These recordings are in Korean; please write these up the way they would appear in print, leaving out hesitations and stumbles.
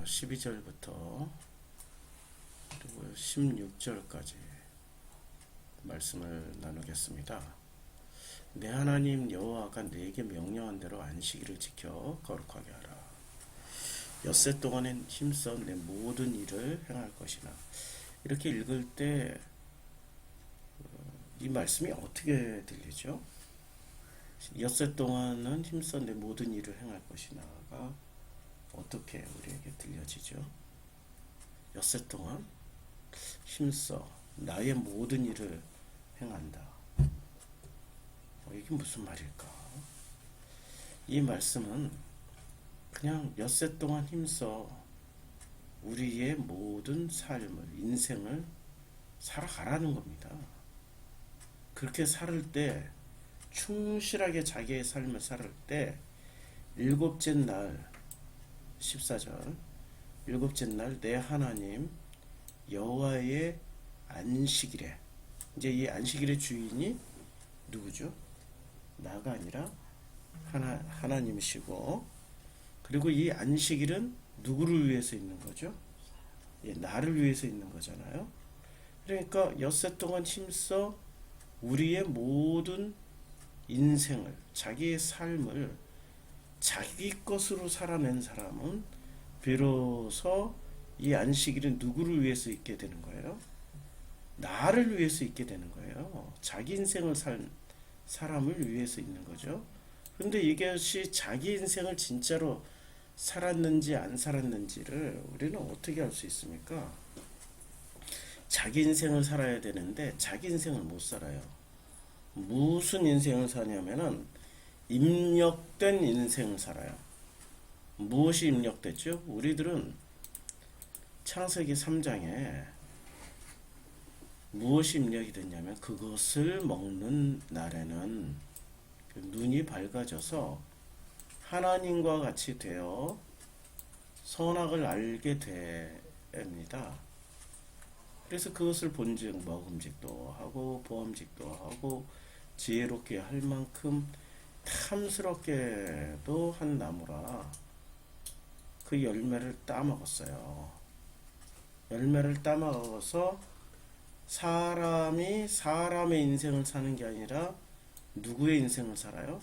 12절부터 그리고 16절까지 말씀을 나누겠습니다. 내 하나님 여호와가 내게 명령한 대로 안식일을 지켜 거룩하게 하라. 엿새 동안엔 힘써 내 모든 일을 행할 것이나. 이렇게 읽을 때 이 말씀이 어떻게 들리죠? 엿새 동안은 힘써 내 모든 일을 행할 것이나가 어떻게 우리에게 들려지죠? 엿새 동안 힘써 나의 모든 일을 행한다. 이게 무슨 말일까? 이 말씀은 그냥 엿새 동안 힘써 우리의 모든 삶을, 인생을 살아가라는 겁니다. 그렇게 살을 때, 충실하게 자기의 삶을 살을 때, 일곱째 날, 14절, 일곱째 날 내 하나님 여호와의 안식일에, 이제 이 안식일의 주인이 누구죠? 나가 아니라 하나님이시고, 그리고 이 안식일은 누구를 위해서 있는 거죠? 나를 위해서 있는 거잖아요. 그러니까 엿새 동안 힘써 우리의 모든 인생을, 자기의 삶을 자기 것으로 살아낸 사람은 비로소 이 안식일은 누구를 위해서 있게 되는 거예요? 나를 위해서 있게 되는 거예요. 자기 인생을 산 사람을 위해서 있는 거죠. 그런데 이것이 자기 인생을 진짜로 살았는지 안 살았는지를 우리는 어떻게 알 수 있습니까? 자기 인생을 살아야 되는데 자기 인생을 못 살아요. 무슨 인생을 사냐면은 입력된 인생을 살아요. 무엇이 입력됐죠? 우리들은 창세기 3장에 무엇이 입력이 됐냐면 그것을 먹는 날에는 눈이 밝아져서 하나님과 같이 되어 선악을 알게 됩니다. 그래서 그것을 본즉 먹음직도 하고 보암직도 하고 지혜롭게 할 만큼 탐스럽게도 한 나무라 그 열매를 따먹었어요. 열매를 따먹어서 사람이 사람의 인생을 사는 게 아니라 누구의 인생을 살아요?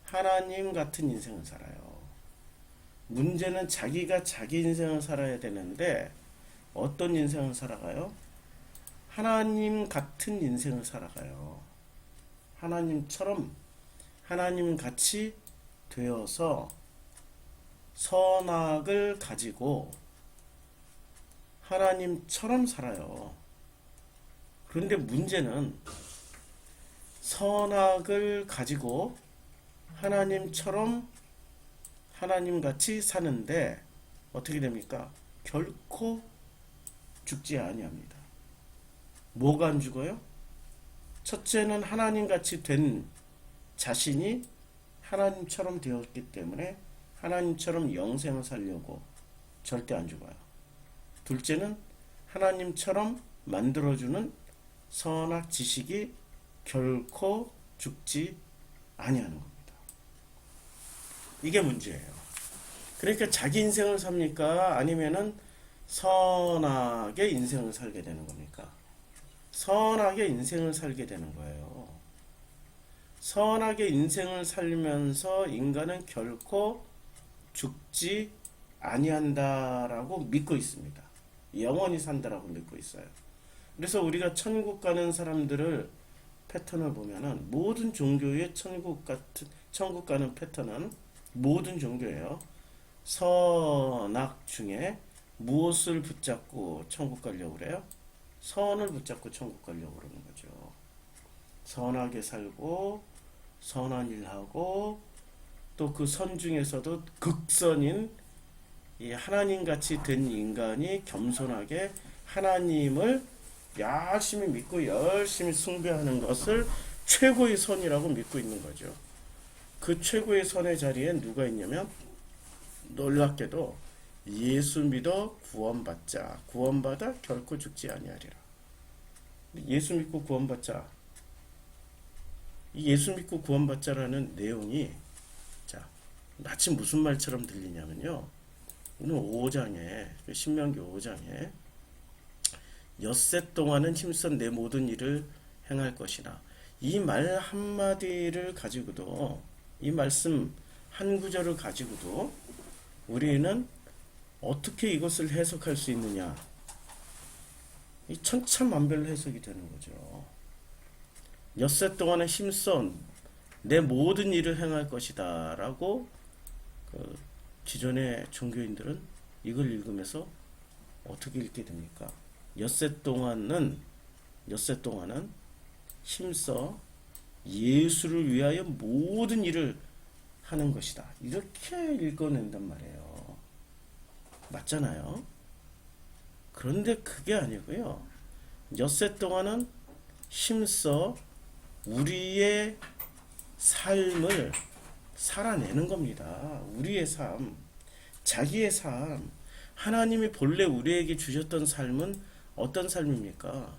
하나님 같은 인생을 살아요. 문제는 자기가 자기 인생을 살아야 되는데 어떤 인생을 살아가요? 하나님 같은 인생을 살아가요. 하나님처럼 하나님 같이 되어서 선악을 가지고 하나님처럼 살아요. 그런데 문제는 선악을 가지고 하나님처럼 하나님같이 사는데 어떻게 됩니까? 결코 죽지 아니합니다. 뭐가 안 죽어요? 첫째는 하나님같이 된 자신이 하나님처럼 되었기 때문에 하나님처럼 영생을 살려고 절대 안 죽어요. 둘째는 하나님처럼 만들어주는 선악 지식이 결코 죽지 아니하는 겁니다. 이게 문제예요. 그러니까 자기 인생을 삽니까? 아니면은 선악의 인생을 살게 되는 겁니까? 선악의 인생을 살게 되는 거예요. 선악의 인생을 살면서 인간은 결코 죽지 아니한다라고 믿고 있습니다. 영원히 산다라고 믿고 있어요. 그래서 우리가 천국 가는 사람들을 패턴을 보면은 모든 종교의 천국 가는 패턴은 모든 종교예요. 선악 중에 무엇을 붙잡고 천국 가려고 그래요? 선을 붙잡고 천국 가려고 그러는 거죠. 선하게 살고 선한 일하고 또 그 선 중에서도 극선인 이 하나님같이 된 인간이 겸손하게 하나님을 열심히 믿고 열심히 숭배하는 것을 최고의 선이라고 믿고 있는 거죠. 그 최고의 선의 자리에 누가 있냐면 놀랍게도 예수 믿어 구원받자. 구원받아 결코 죽지 아니하리라. 예수 믿고 구원받자. 이 예수 믿고 구원받자라는 내용이 자 마치 무슨 말처럼 들리냐면요. 오늘 5장에 신명기 5장에 엿새 동안은 힘써 내 모든 일을 행할 것이나 이 말 한마디를 가지고도 이 말씀 한 구절을 가지고도 우리는 어떻게 이것을 해석할 수 있느냐 이 천차만별로 해석이 되는 거죠. 엿새 동안은 힘써 내 모든 일을 행할 것이다 라고 그 기존의 종교인들은 이걸 읽으면서 어떻게 읽게 됩니까? 엿새 동안은 힘써 예수를 위하여 모든 일을 하는 것이다. 이렇게 읽어낸단 말이에요. 맞잖아요. 그런데 그게 아니고요. 엿새 동안은 힘써 우리의 삶을 살아내는 겁니다. 우리의 삶, 자기의 삶, 하나님이 본래 우리에게 주셨던 삶은 어떤 삶입니까?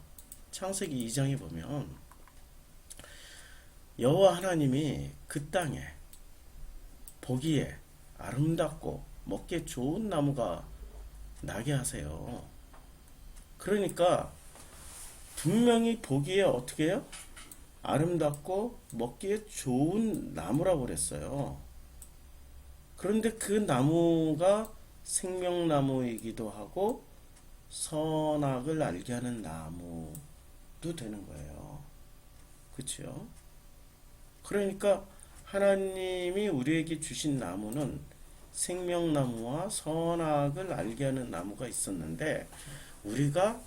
창세기 2장에 보면 여호와 하나님이 그 땅에 보기에 아름답고 먹기에 좋은 나무가 나게 하세요. 그러니까 분명히 보기에 어떻게 해요? 아름답고 먹기에 좋은 나무라고 그랬어요. 그런데 그 나무가 생명나무이기도 하고 선악을 알게 하는 나무도 되는 거예요. 그렇죠? 그러니까 하나님이 우리에게 주신 나무는 생명나무와 선악을 알게 하는 나무가 있었는데 우리가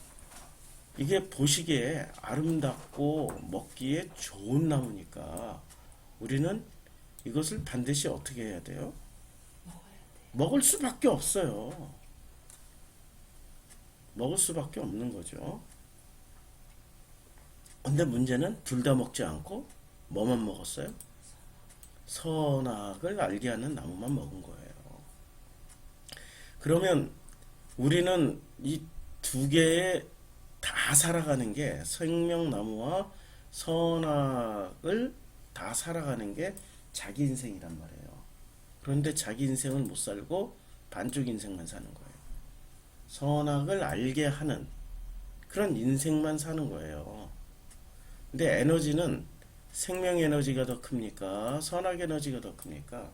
이게 보시기에 아름답고 먹기에 좋은 나무니까 우리는 이것을 반드시 어떻게 해야 돼요? 먹을 수밖에 없어요. 먹을 수밖에 없는 거죠. 근데 문제는 둘 다 먹지 않고 뭐만 먹었어요? 선악을 알게 하는 나무만 먹은 거예요. 그러면 우리는 이 두 개의 다 살아가는 게 생명나무와 선악을 다 살아가는 게 자기 인생이란 말이에요. 그런데 자기 인생은 못 살고 반쪽 인생만 사는 거예요. 선악을 알게 하는 그런 인생만 사는 거예요. 근데 에너지는 생명 에너지가 더 큽니까? 선악 에너지가 더 큽니까?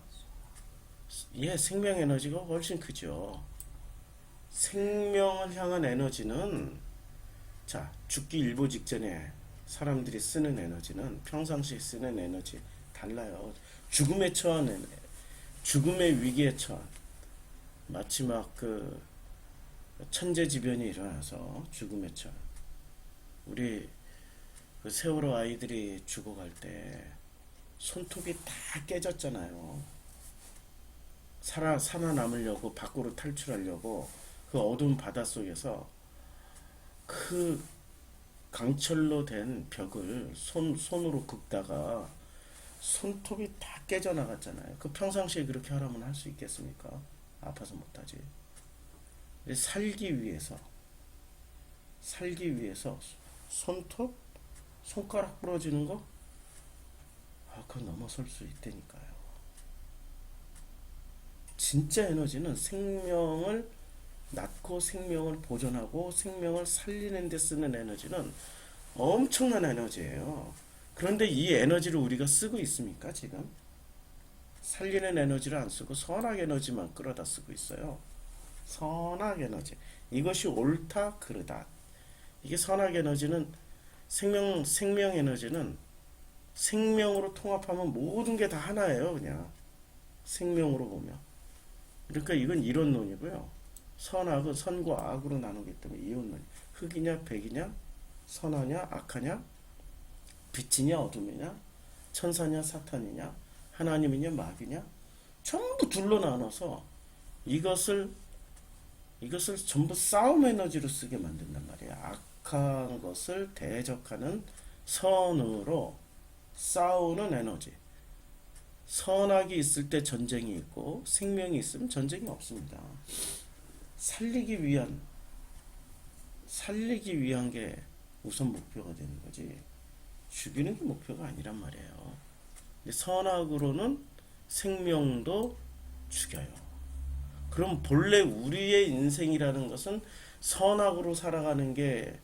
예, 생명 에너지가 훨씬 크죠. 생명을 향한 에너지는 자, 죽기 일보 직전에 사람들이 쓰는 에너지는 평상시에 쓰는 에너지 달라요. 죽음에 처한 죽음의 위기에 처한 마치 막 그 천재지변이 일어나서 죽음에 처한 우리 그 세월호 아이들이 죽어갈 때 손톱이 다 깨졌잖아요. 살아남으려고 밖으로 탈출하려고 그 어두운 바닷속에서 그 강철로 된 벽을 손으로 긋다가 손톱이 다 깨져나갔잖아요. 그 평상시에 그렇게 하라면 할 수 있겠습니까? 아파서 못하지. 살기 위해서 손가락 부러지는 거? 그거 넘어설 수 있다니까요. 진짜 에너지는 생명을 낳고 생명을 보존하고 생명을 살리는 데 쓰는 에너지는 엄청난 에너지예요. 그런데 이 에너지를 우리가 쓰고 있습니까, 지금? 살리는 에너지를 안 쓰고 선악 에너지만 끌어다 쓰고 있어요. 선악 에너지. 이것이 옳다, 그르다. 이게 선악 에너지는 생명 에너지는 생명으로 통합하면 모든 게 다 하나예요, 그냥. 생명으로 보면. 그러니까 이건 이론론이고요. 선악은 선과 악으로 나누기 때문에 이론론. 흑이냐, 백이냐, 선하냐, 악하냐, 빛이냐, 어둠이냐, 천사냐, 사탄이냐, 하나님이냐, 마귀냐, 전부 둘로 나눠서 이것을 전부 싸움 에너지로 쓰게 만든단 말이야. 악한 것을 대적하는 선으로 싸우는 에너지. 선악이 있을 때 전쟁이 있고 생명이 있으면 전쟁이 없습니다. 살리기 위한 게 우선 목표가 되는 거지. 죽이는 게 목표가 아니란 말이에요. 선악으로는 생명도 죽여요. 그럼 본래 우리의 인생이라는 것은 선악으로 살아가는 게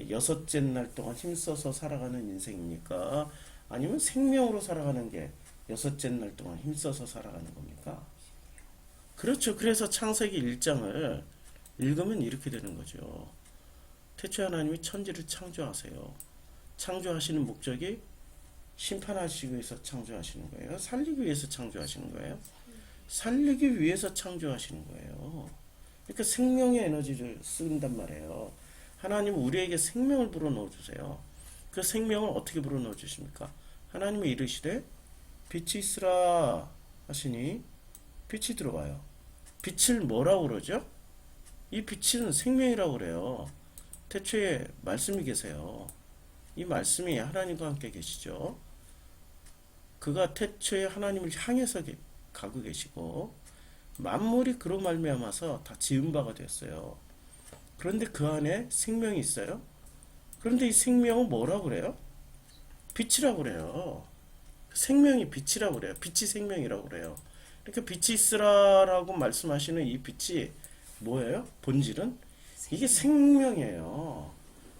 여섯째 날 동안 힘써서 살아가는 인생입니까? 아니면 생명으로 살아가는 게 여섯째 날 동안 힘써서 살아가는 겁니까? 그렇죠. 그래서 창세기 1장을 읽으면 이렇게 되는 거죠. 태초에 하나님이 천지를 창조하세요. 창조하시는 목적이 심판하시기 위해서 창조하시는 거예요? 살리기 위해서 창조하시는 거예요? 살리기 위해서 창조하시는 거예요. 그러니까 생명의 에너지를 쓴단 말이에요. 하나님은 우리에게 생명을 불어넣어 주세요. 그 생명을 어떻게 불어넣어 주십니까? 하나님이 이르시되 빛이 있으라 하시니 빛이 들어와요. 빛을 뭐라고 그러죠? 이 빛은 생명이라고 그래요. 태초에 말씀이 계세요. 이 말씀이 하나님과 함께 계시죠. 그가 태초에 하나님을 향해서 가고 계시고 만물이 그로 말미암아서 다 지은 바가 됐어요. 그런데 그 안에 생명이 있어요. 그런데 이 생명은 뭐라고 그래요? 빛이라고 그래요. 생명이 빛이라고 그래요. 빛이 생명이라고 그래요. 그러니까 빛이 있으라라고 말씀하시는 이 빛이 뭐예요? 본질은 이게 생명이에요.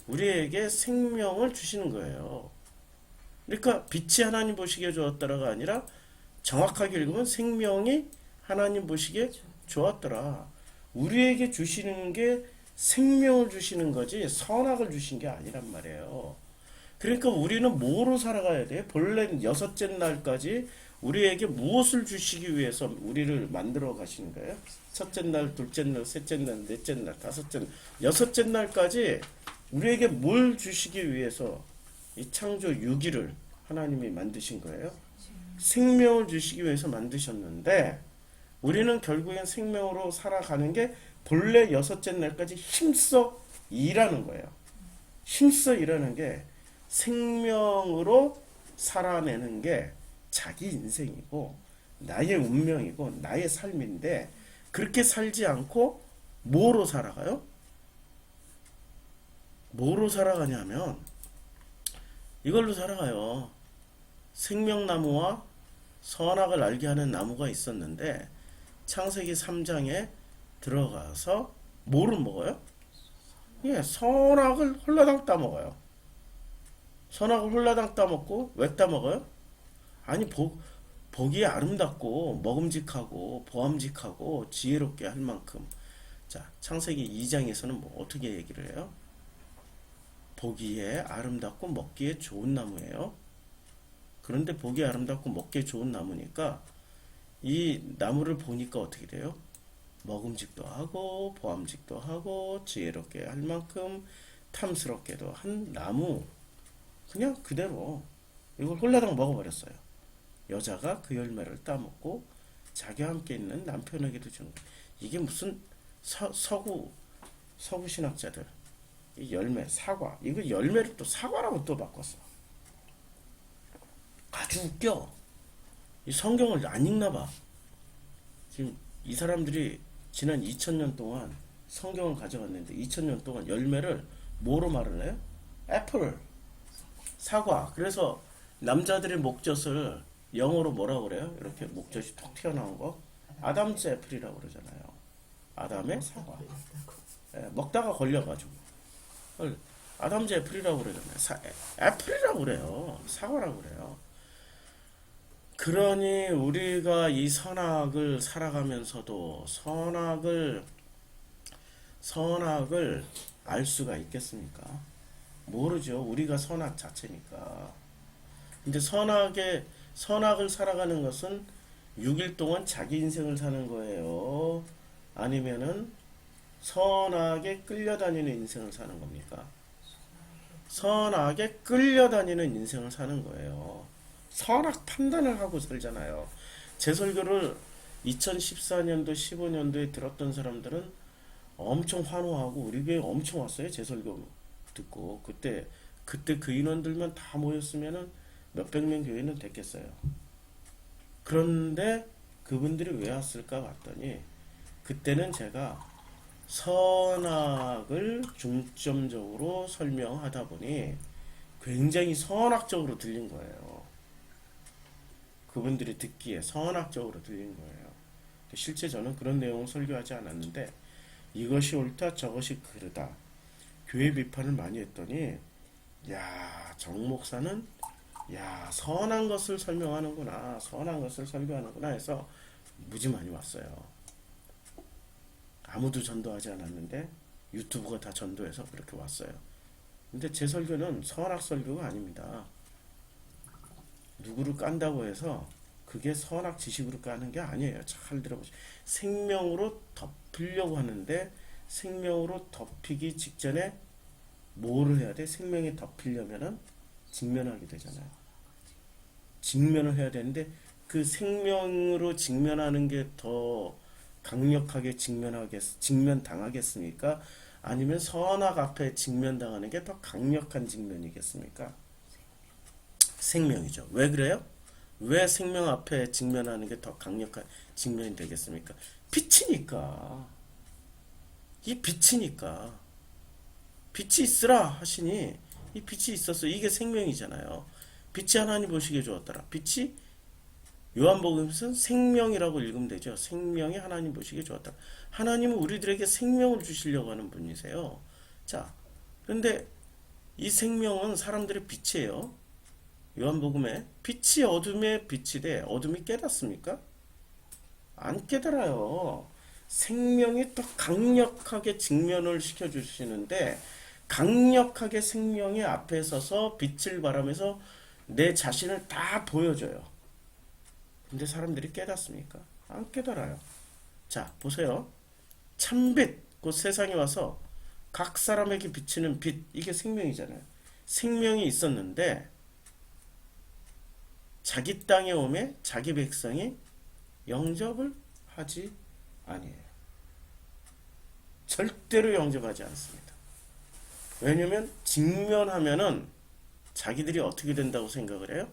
우리에게 생명을 주시는 거예요. 그러니까 빛이 하나님 보시기에 좋았더라가 아니라 정확하게 읽으면 생명이 하나님 보시기에 좋았더라. 우리에게 주시는 게 생명을 주시는 거지 선악을 주신 게 아니란 말이에요. 그러니까 우리는 뭐로 살아가야 돼? 본래 여섯째 날까지 우리에게 무엇을 주시기 위해서 우리를 만들어 가시는 거예요? 첫째 날, 둘째 날, 셋째 날, 넷째 날, 다섯째 날, 여섯째 날까지 우리에게 뭘 주시기 위해서 이 창조 유기를 하나님이 만드신 거예요? 생명을 주시기 위해서 만드셨는데 우리는 결국엔 생명으로 살아가는 게 본래 여섯째 날까지 힘써 일하는 거예요. 힘써 일하는 게 생명으로 살아내는 게 자기 인생이고 나의 운명이고 나의 삶인데 그렇게 살지 않고 뭐로 살아가요? 뭐로 살아가냐면 이걸로 살아가요. 생명나무와 선악을 알게 하는 나무가 있었는데 창세기 3장에 들어가서 뭐를 먹어요? 예, 선악을 홀라당 따먹어요. 선악을 홀라당 따먹고 왜 따먹어요? 아니 보기에 아름답고 먹음직하고 보암직하고 지혜롭게 할 만큼 자 창세기 2장에서는 뭐 어떻게 얘기를 해요? 보기에 아름답고 먹기에 좋은 나무예요. 그런데 보기에 아름답고 먹기에 좋은 나무니까 이 나무를 보니까 어떻게 돼요? 먹음직도 하고 보암직도 하고 지혜롭게 할 만큼 탐스럽게도 한 나무 그냥 그대로 이걸 홀라당 먹어버렸어요. 여자가 그 열매를 따먹고 자기와 함께 있는 남편에게도 주는 거예요. 이게 무슨 서구 신학자들 이 열매 사과 이거 열매를 또 사과라고 또 바꿨어. 아주 웃겨. 이 성경을 안 읽나 봐. 지금 이 사람들이 지난 2000년 동안 성경을 가져갔는데 2000년 동안 열매를 뭐로 말을 해요? 애플, 사과. 그래서 남자들의 목젖을 영어로 뭐라고 그래요? 이렇게 목젖이 톡 튀어나온 거 아담스 애플이라고 그러잖아요. 아담의 사과. 예, 먹다가 걸려가지고 아담스 애플이라고 그러잖아요. 애플이라고 그래요. 사과라고 그래요. 그러니 우리가 이 선악을 살아가면서도 선악을 알 수가 있겠습니까? 모르죠. 우리가 선악 자체니까. 근데 선악을 살아가는 것은 6일 동안 자기 인생을 사는 거예요. 아니면은 선악에 끌려다니는 인생을 사는 겁니까? 선악에 끌려다니는 인생을 사는 거예요. 선악 판단을 하고 살잖아요. 제 설교를 2014년도, 15년도에 들었던 사람들은 엄청 환호하고 우리 교회 엄청 왔어요. 제 설교 듣고 그때 그 인원들만 다 모였으면은 몇백 명 교회는 됐겠어요. 그런데 그분들이 왜 왔을까 봤더니 그때는 제가 선악을 중점적으로 설명하다 보니 굉장히 선악적으로 들린 거예요. 그분들이 듣기에 선악적으로 들린 거예요. 실제 저는 그런 내용을 설교하지 않았는데 이것이 옳다 저것이 그르다 교회 비판을 많이 했더니 야, 정 목사는 야, 선한 것을 설명하는구나, 선한 것을 설교하는구나 해서 무지 많이 왔어요. 아무도 전도하지 않았는데 유튜브가 다 전도해서 그렇게 왔어요. 근데 제 설교는 선악 설교가 아닙니다. 누구를 깐다고 해서 그게 선악 지식으로 까는 게 아니에요. 잘 들어보세요. 생명으로 덮으려고 하는데 생명으로 덮이기 직전에 뭐를 해야 돼? 생명이 덮이려면은 직면하게 되잖아요. 직면을 해야 되는데 그 생명으로 직면하는 게 더 강력하게 직면당하겠습니까? 아니면 선악 앞에 직면당하는 게 더 강력한 직면이겠습니까? 생명이죠. 왜 그래요? 왜 생명 앞에 직면하는 게 더 강력한 직면이 되겠습니까? 빛이니까. 이 빛이니까. 빛이 있으라 하시니 이 빛이 있었어. 이게 생명이잖아요. 빛이 하나님 보시기에 좋았더라. 빛이 요한복음에서는 생명이라고 읽으면 되죠. 생명이 하나님 보시기에 좋았더라. 하나님은 우리들에게 생명을 주시려고 하는 분이세요. 자, 그런데 이 생명은 사람들의 빛이에요. 요한복음에 빛이 어둠의 빛이 돼 어둠이 깨닫습니까? 안 깨달아요. 생명이 더 강력하게 직면을 시켜주시는데 강력하게 생명의 앞에 서서 빛을 발하면서 내 자신을 다 보여줘요. 근데 사람들이 깨닫습니까? 안 깨달아요. 자, 보세요. 참빛, 곧 세상에 와서 각 사람에게 비치는 빛, 이게 생명이잖아요. 생명이 있었는데 자기 땅에 오매 자기 백성이 영접을 하지 아니에요. 절대로 영접하지 않습니다. 왜냐면 직면하면은 자기들이 어떻게 된다고 생각을 해요?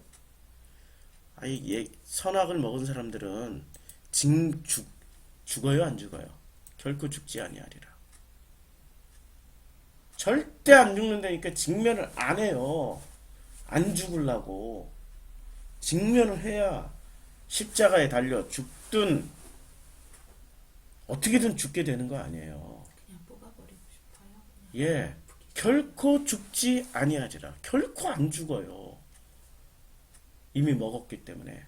선악을 먹은 사람들은 죽어요 안 죽어요? 결코 죽지 아니하리라. 절대 안 죽는다니까 직면을 안 해요. 안 죽으려고 직면을 해야 십자가에 달려 죽든 어떻게든 죽게 되는 거 아니에요. 그냥 뽑아버리고 싶어요. 예, 결코 죽지 아니하리라. 결코 안 죽어요. 이미 먹었기 때문에,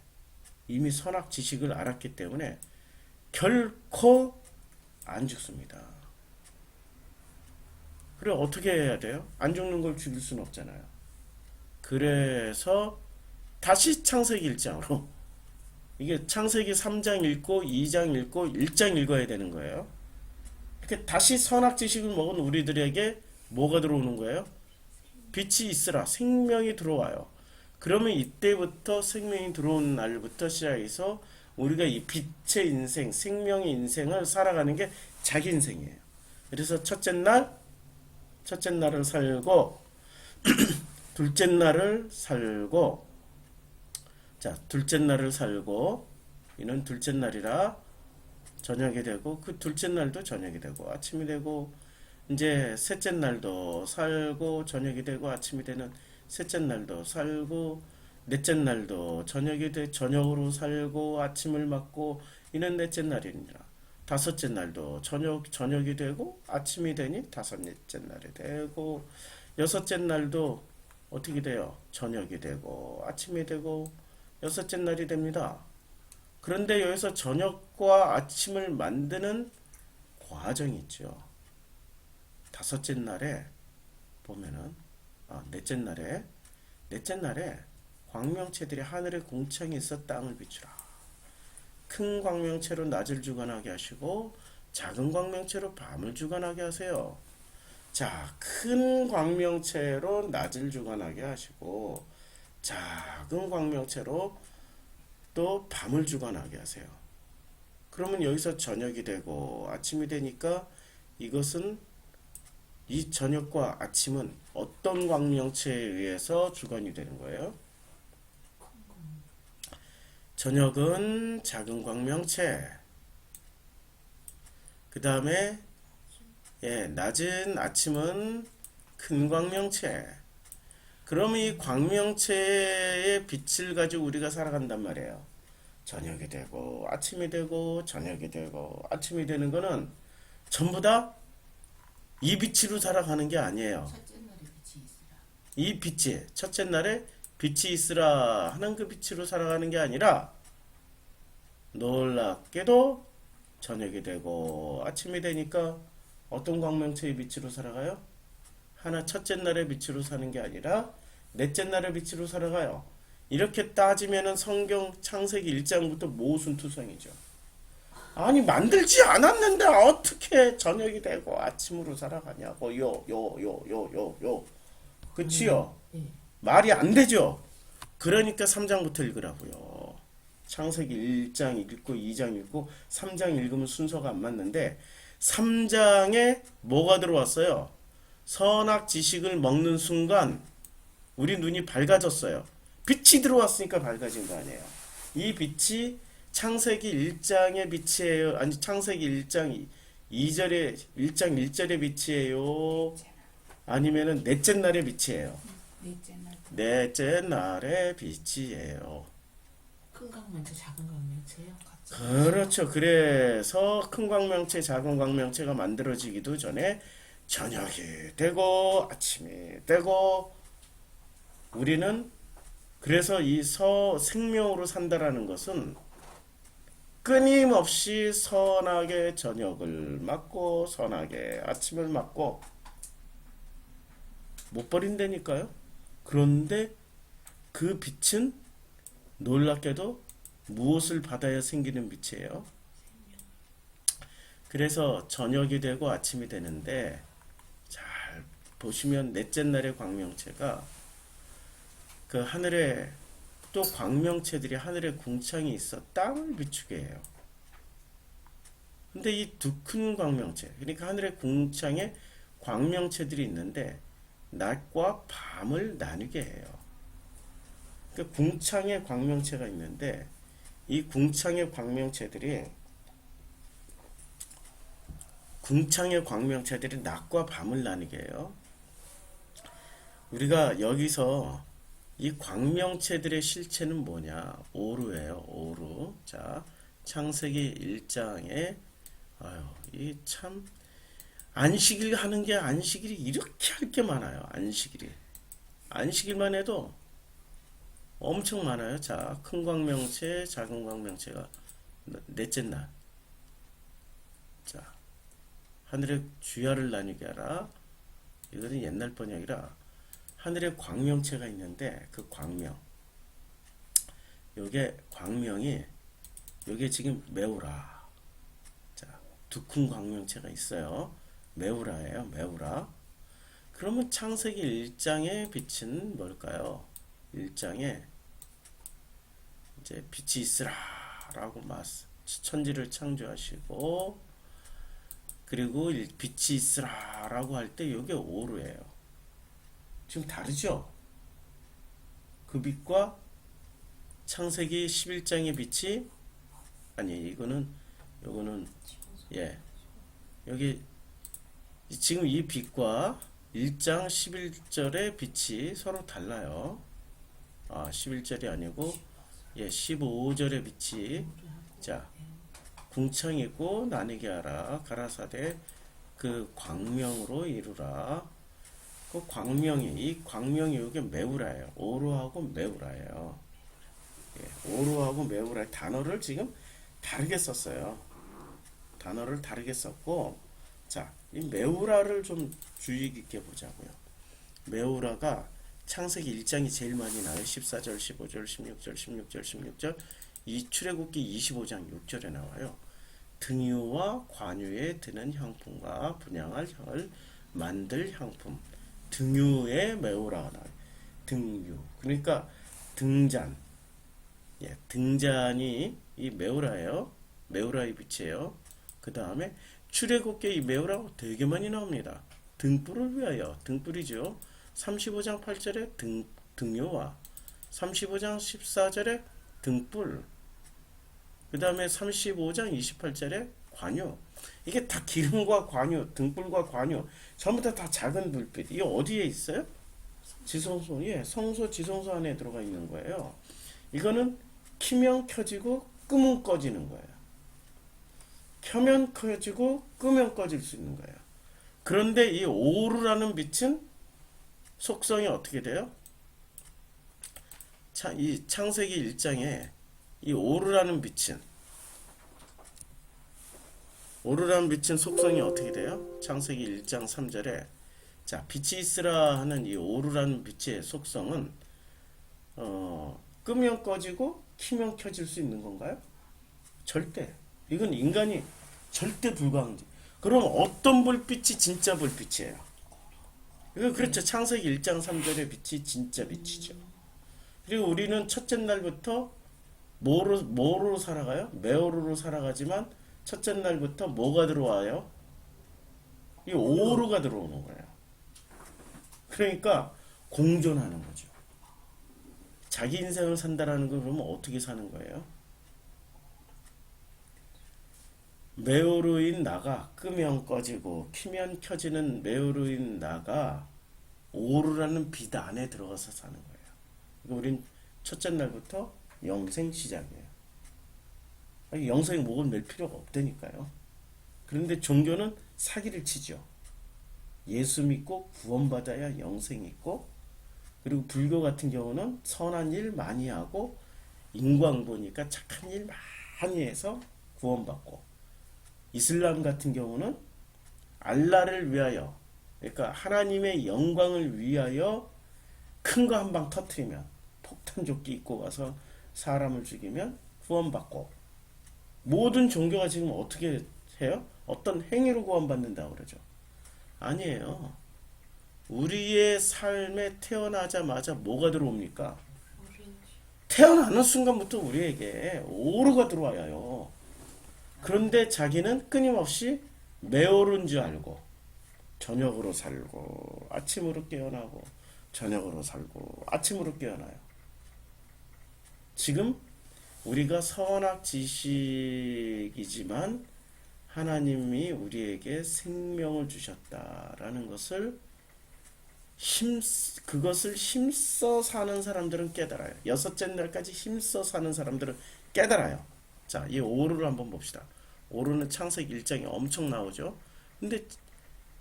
이미 선악 지식을 알았기 때문에 결코 안 죽습니다. 그래 어떻게 해야 돼요? 안 죽는 걸 죽일 수는 없잖아요. 그래서 다시 창세기 1장으로 이게 창세기 3장 읽고 2장 읽고 1장 읽어야 되는 거예요. 이렇게 다시 선악 지식을 먹은 우리들에게 뭐가 들어오는 거예요? 빛이 있으라 생명이 들어와요. 그러면 이때부터 생명이 들어온 날부터 시작해서 우리가 이 빛의 인생, 생명의 인생을 살아가는 게 자기 인생이에요. 그래서 첫째 날을 살고 둘째 날을 살고 자, 둘째 날을 살고 이는 둘째 날이라 저녁이 되고 그 둘째 날도 저녁이 되고 아침이 되고 이제 셋째 날도 살고 저녁이 되고 아침이 되는 셋째 날도 살고 넷째 날도 저녁으로 살고 아침을 맞고 이는 넷째 날이니라. 다섯째 날도 저녁이 되고 아침이 되니 다섯째 날이 되고 여섯째 날도 어떻게 돼요? 저녁이 되고 아침이 되고 여섯째 날이 됩니다. 그런데 여기서 저녁과 아침을 만드는 과정이 있죠. 다섯째 날에 보면은 넷째 날에 광명체들이 하늘의 공창에 있어 땅을 비추라. 큰 광명체로 낮을 주관하게 하시고 작은 광명체로 밤을 주관하게 하세요. 자, 큰 광명체로 낮을 주관하게 하시고 작은 광명체로 또 밤을 주관하게 하세요. 그러면 여기서 저녁이 되고 아침이 되니까 이것은 이 저녁과 아침은 어떤 광명체에 의해서 주관이 되는 거예요? 저녁은 작은 광명체, 그 다음에 낮은 아침은 큰 광명체. 그럼 이 광명체의 빛을 가지고 우리가 살아간단 말이에요. 저녁이 되고 아침이 되고 저녁이 되고 아침이 되는 거는 전부 다 이 빛으로 살아가는 게 아니에요. 첫째 날에 빛이 있으라. 이 빛이 첫째 날에 빛이 있으라 하는 그 빛으로 살아가는 게 아니라 놀랍게도 저녁이 되고 아침이 되니까 어떤 광명체의 빛으로 살아가요? 하나 첫째 날의 빛으로 사는 게 아니라 넷째 날의 빛으로 살아가요. 이렇게 따지면은 성경 창세기 1장부터 모순투성이죠. 아니 만들지 않았는데 어떻게 저녁이 되고 아침으로 살아가냐고 요. 그치요? 예. 말이 안 되죠. 그러니까 3장부터 읽으라고요. 창세기 1장 읽고 2장 읽고 3장 읽으면 순서가 안 맞는데 3장에 뭐가 들어왔어요? 선악 지식을 먹는 순간 우리 눈이 밝아졌어요. 빛이 들어왔으니까 밝아진 거 아니에요. 이 빛이 창세기 1장의 빛이에요. 아니 창세기 1장 2절의 1장 1절의 빛이에요. 아니면은 넷째 날의 빛이에요. 넷째 날. 넷째 날의 빛이에요. 큰 광명체, 작은 광명체요. 같이. 그렇죠. 그래서 큰 광명체, 작은 광명체가 만들어지기도 전에 저녁이 되고 아침이 되고 우리는 그래서 이 생명으로 산다라는 것은 끊임없이 선하게 저녁을 맞고 선하게 아침을 맞고 못 버린다니까요. 그런데 그 빛은 놀랍게도 무엇을 받아야 생기는 빛이에요? 그래서 저녁이 되고 아침이 되는데 잘 보시면 넷째 날의 광명체가 그 하늘에 또 광명체들이 하늘에 궁창이 있어 땅을 비추게 해요. 근데 이 두 큰 광명체, 그러니까 하늘에 궁창에 광명체들이 있는데 낮과 밤을 나누게 해요. 그 궁창에 광명체가 있는데 이 궁창의 광명체들이 낮과 밤을 나누게 해요. 우리가 여기서 이 광명체들의 실체는 뭐냐? 오루예요. 오루. 자, 창세기 1장에 이 참 안식일 하는 게 안식일이 이렇게 할 게 많아요. 안식일만 해도 엄청 많아요. 자, 큰 광명체, 작은 광명체가 넷째 날. 자, 하늘의 주야를 나뉘게 하라. 이거는 옛날 번역이라 하늘에 광명체가 있는데 그 광명 요게 광명이 요게 지금 메우라. 자, 두 큰 광명체가 있어요. 메우라예요. 메우라. 그러면 창세기 1장의 빛은 뭘까요? 1장에 이제 빛이 있으라라고 천지를 창조하시고 그리고 빛이 있으라라고 할 때 요게 오루예요. 지금 다르죠? 그 빛과 창세기 11장의 빛이 아니 요거는 예 여기 지금 이 빛과 1장 11절의 빛이 서로 달라요. 11절이 아니고 15절의 빛이 자 궁창이고 나뉘게 하라 가라사대 그 광명으로 이루라. 그 이 광명이 이게 메우라예요. 오루하고 메우라예요. 오루하고 메우라 단어를 지금 다르게 썼어요. 단어를 다르게 썼고, 자, 이 메우라를 좀 주의 깊게 보자고요. 메우라가 창세기 1장이 제일 많이 나와요. 14절, 15절, 16절, 이 출애굽기 25장 6절에 나와요. 등유와 관유에 드는 향품과 분향할 향을 만들 향품. 등유의 메우라. 등유. 그러니까 등잔. 등잔이 이 메우라예요. 메우라의 빛이에요. 그 다음에 출애굽기에 이 메우라가 되게 많이 나옵니다. 등불을 위하여. 등불이죠. 35장 8절에 등유와 35장 14절에 등불. 그 다음에 35장 28절에 관유. 이게 다 기름과 관유, 등불과 관유, 전부 다 작은 불빛. 이게 어디에 있어요? 지성소, 성소, 지성소 안에 들어가 있는 거예요. 이거는 키면 켜지고 끄면 꺼지는 거예요. 켜면 켜지고 끄면 꺼질 수 있는 거예요. 그런데 이 오르라는 빛은 속성이 어떻게 돼요? 이 창세기 1장에 이 오르라는 빛은 속성이 어떻게 돼요? 창세기 1장 3절에 자, 빛이 있으라 하는 이 오르라는 빛의 속성은 끄면 꺼지고 키면 켜질 수 있는 건가요? 절대. 이건 인간이 절대 불가항지. 그럼 어떤 불빛이 진짜 불빛이에요? 이거 그렇죠. 창세기 1장 3절의 빛이 진짜 빛이죠. 그리고 우리는 첫째 날부터 뭐로 살아가요? 메오르로 살아가지만 첫째 날부터 뭐가 들어와요? 이 오르가 들어오는 거예요. 그러니까 공존하는 거죠. 자기 인생을 산다라는 걸 그러면 어떻게 사는 거예요? 메오르인 나가 끄면 꺼지고 키면 켜지는 메오르인 나가 오르라는 빛 안에 들어가서 사는 거예요. 그러니까 우린 첫째 날부터 영생 시작이에요. 영생에 목을 맬 필요가 없다니까요. 그런데 종교는 사기를 치죠. 예수 믿고 구원받아야 영생이 있고, 그리고 불교 같은 경우는 선한 일 많이 하고 인광 보니까 착한 일 많이 해서 구원받고, 이슬람 같은 경우는 알라를 위하여, 그러니까 하나님의 영광을 위하여 큰 거 한 방 터트리면, 폭탄조끼 입고 가서 사람을 죽이면 구원받고, 모든 종교가 지금 어떻게 해요? 어떤 행위로 구원받는다고 그러죠. 아니에요. 우리의 삶에 태어나자마자 뭐가 들어옵니까? 태어나는 순간부터 우리에게 오르가 들어와야 해요. 그런데 자기는 끊임없이 메오른 줄 알고 저녁으로 살고 아침으로 깨어나고 저녁으로 살고 아침으로 깨어나요. 지금 우리가 선악지식이지만 하나님이 우리에게 생명을 주셨다라는 것을 그것을 힘써 사는 사람들은 깨달아요. 여섯째 날까지 힘써 사는 사람들은 깨달아요. 자, 이 오르를 한번 봅시다. 오르는 창세기 1장에 엄청 나오죠. 근데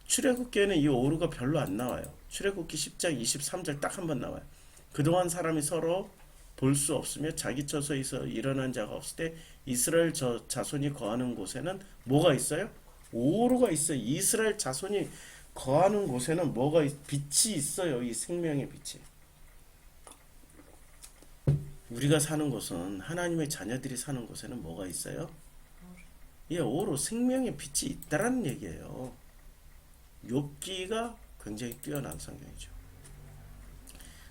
출애굽기에는 이 오르가 별로 안 나와요. 출애굽기 10장 23절 딱 한 번 나와요. 그동안 사람이 서로 볼 수 없으며 자기 처소에서 일어난 자가 없을 때 이스라엘 자손이 거하는 곳에는 뭐가 있어요? 오르가 있어요. 이스라엘 자손이 거하는 곳에는 빛이 있어요. 이 생명의 빛이. 우리가 사는 곳은, 하나님의 자녀들이 사는 곳에는 뭐가 있어요? 예, 오로 생명의 빛이 있다라는 얘기예요. 욥기가 굉장히 뛰어난 성경이죠.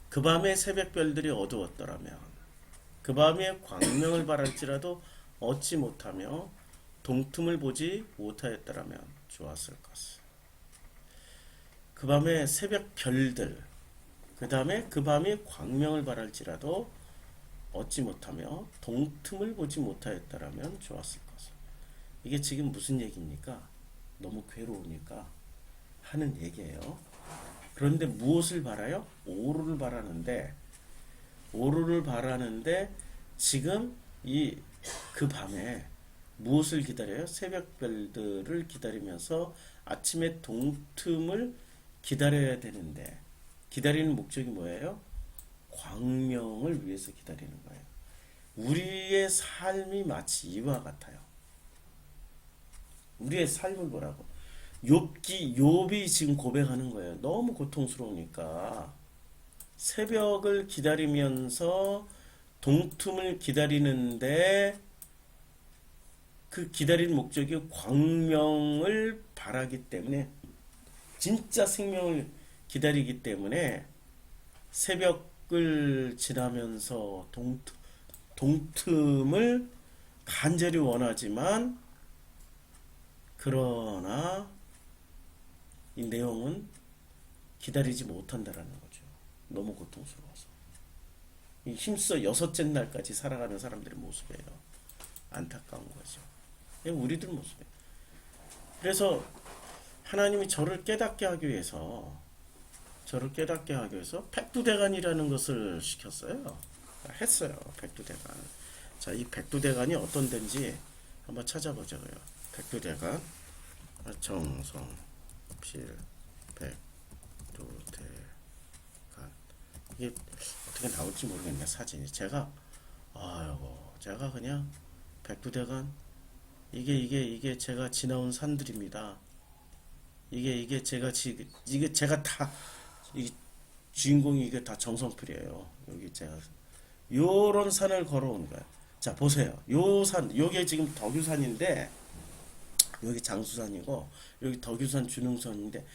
그 밤에 새벽별들이 어두웠더라면, 그 밤에 광명을 바랄지라도 얻지 못하며 동틈을 보지 못하였더라면 좋았을 것을. 그 밤에 새벽 별들, 그 다음에 그 밤에 광명을 바랄지라도 얻지 못하며 동틈을 보지 못하였더라면 좋았을 것을. 이게 지금 무슨 얘기입니까? 너무 괴로우니까 하는 얘기예요. 그런데 무엇을 바라요? 오르를 바라는데 지금 그 밤에 무엇을 기다려요? 새벽별들을 기다리면서 아침의 동틈을 기다려야 되는데, 기다리는 목적이 뭐예요? 광명을 위해서 기다리는 거예요. 우리의 삶이 마치 이와 같아요. 우리의 삶을 보라고. 욥이 지금 고백하는 거예요. 너무 고통스러우니까 새벽을 기다리면서 동틈을 기다리는데, 그 기다리는 목적이 광명을 바라기 때문에, 진짜 생명을 기다리기 때문에 새벽을 지나면서 동틈을 간절히 원하지만, 그러나 이 내용은 기다리지 못한다라는 거죠. 너무 고통스러워서. 힘써 여섯째 날까지 살아가는 사람들의 모습이에요. 안타까운 거죠. 우리들 모습이에요. 그래서 하나님이 저를 깨닫게 하기 위해서 백두대간이라는 것을 시켰어요. 했어요. 백두대간. 자, 이 백두대간이 어떤 데인지 한번 찾아보자고요. 백두대간 정성필 백두대간 이게 어떻게 나올지 모르겠네 사진이. 제가 그냥 백두대간 이게 제가 지나온 산들입니다. 이게 제가 다 이 주인공이 이게 다 정성필이에요. 여기 제가 요런 산을 걸어온 거야. 자 보세요. 요 산 요게 지금 덕유산인데 여기 장수산이고 여기 덕유산 준흥선인데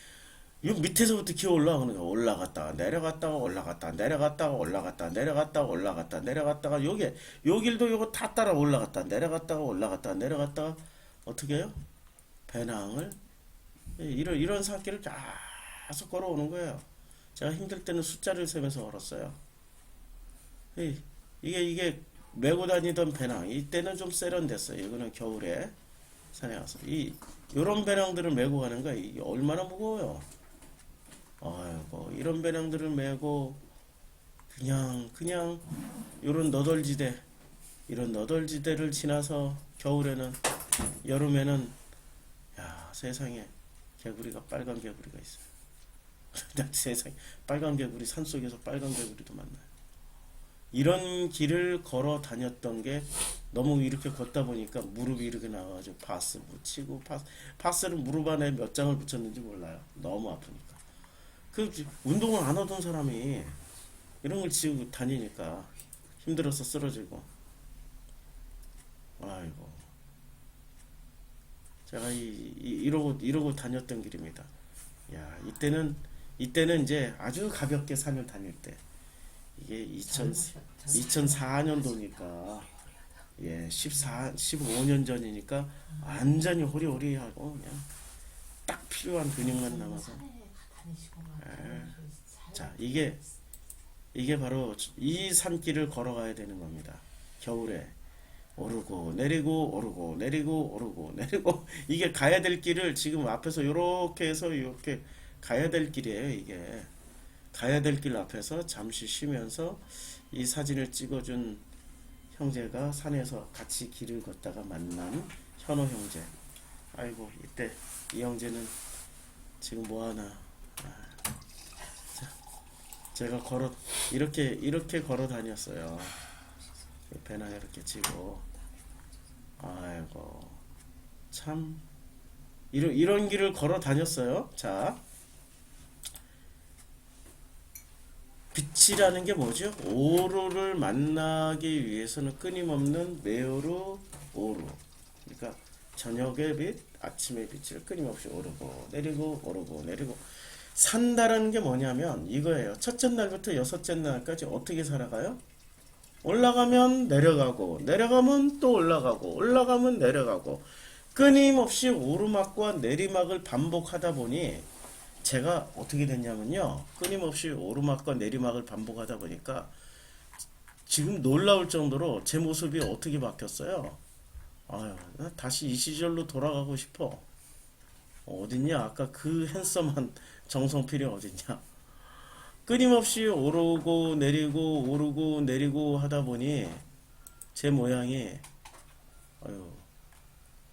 요 밑에서부터 기어 올라오는 거야. 올라갔다가 내려갔다가 올라갔다가 내려갔다가 올라갔다가 내려갔다가 올라갔다가 내려갔다가 요게 요 길도 요거 다 따라 올라갔다 내려갔다가 올라갔다가 내려갔다가 어떻게 해요? 배낭을 이런 산길을 계속 걸어오는 거예요. 제가 힘들 때는 숫자를 세면서 걸었어요. 이게 메고 다니던 배낭 이때는 좀 세련됐어요. 이거는 겨울에 산에 와서 요런 배낭들을 메고 가는 거야. 이게 얼마나 무거워요. 아이고 이런 배낭들을 메고 그냥 요런 너덜지대 이런 너덜지대를 지나서 겨울에는 여름에는 야 세상에 개구리가 빨간 개구리가 있어요. 세상에 빨간 개구리 산속에서 빨간 개구리도 만나요. 이런 길을 걸어 다녔던 게 너무 이렇게 걷다 보니까 무릎이 이렇게 나와가지고 파스 붙이고 파스를 무릎 안에 몇 장을 붙였는지 몰라요. 너무 아프니까. 그 운동을 안 하던 사람이 이런 걸 지고 다니니까 힘들어서 쓰러지고. 아이고. 제가 이러고 다녔던 길입니다. 야, 이때는 이제 아주 가볍게 산을 다닐 때. 이게 2004년도니까 예, 15년 전이니까 완전히 호리호리하고 그냥 딱 필요한 근육만 남아서. 예. 자, 이게 바로 이 산길을 걸어가야 되는 겁니다. 겨울에 오르고 내리고 오르고 내리고 오르고 내리고 이게 가야 될 길을 지금 앞에서 요렇게 해서 요렇게 가야 될 길이에요. 이게 가야 될 길 앞에서 잠시 쉬면서 이 사진을 찍어준 형제가 산에서 같이 길을 걷다가 만난 현호 형제. 아이고 이때 이 형제는 지금 뭐하나. 제가 이렇게 걸어 다녔어요. 배낭 이렇게 치고. 아이고 참 이런 길을 걸어 다녔어요. 자, 빛이라는 게 뭐죠? 오루를 만나기 위해서는 끊임없는 메오루 오루. 그러니까 저녁의 빛, 아침의 빛을 끊임없이 오르고 내리고 오르고 내리고. 산다라는 게 뭐냐면 이거예요. 첫째 날부터 여섯째 날까지 어떻게 살아가요? 올라가면 내려가고 내려가면 또 올라가고 올라가면 내려가고 끊임없이 오르막과 내리막을 반복하다 보니 제가 어떻게 됐냐면요. 끊임없이 오르막과 내리막을 반복하다 보니까 지금 놀라울 정도로 제 모습이 어떻게 바뀌었어요. 아유, 나 다시 이 시절로 돌아가고 싶어. 어딨냐? 아까 그 핸섬한 정성필이 어딨냐? 끊임없이 오르고 내리고 하다 보니 제 모양이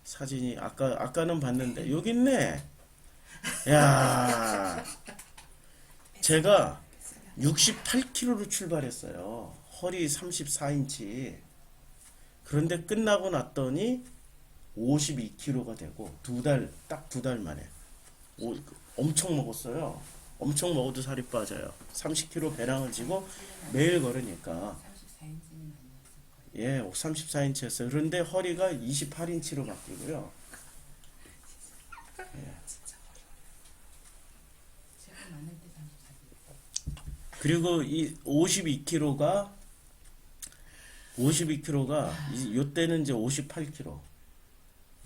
사진이 아까는 봤는데 여기 있네. 야, 제가 68kg로 출발했어요. 허리 34인치. 그런데 끝나고 났더니 52kg가 되고 딱 두 달 만에 엄청 먹었어요. 엄청 먹어도 살이 빠져요. 30kg 배낭을 지고 매일 걸으니까. 예, 34인치였어요. 그런데 허리가 28인치로 바뀌고요. 예. 그리고 이 52kg가 요 때는 이제 58kg.